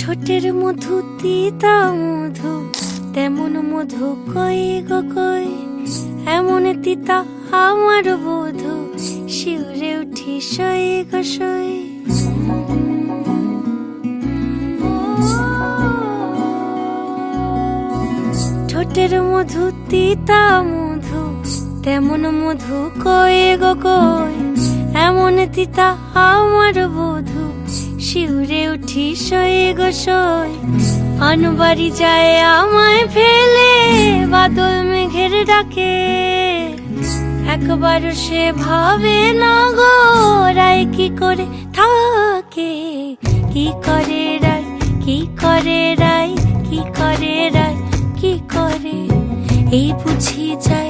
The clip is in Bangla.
ঠোঁটের মধু তিতা মধু, তেমন মধু কই গো কই, এমন তিতা আমার বধু, শিউরে উঠি সই গো সই। ঠোঁটের মধু তিতা মধু, তেমন মধু কই গো কই, এমন তিতা আমার বধু, শিউরে উঠি সই গো সই। আনবাড়ি যায় আমায় ফেলে বাদল মেঘের ডাকে, একবারও সে ভাবে না গো রায় কি করে থাকে। কি করে রায়, কি করে রায়, কি করে রায়, কি করে এই বুঝি যায়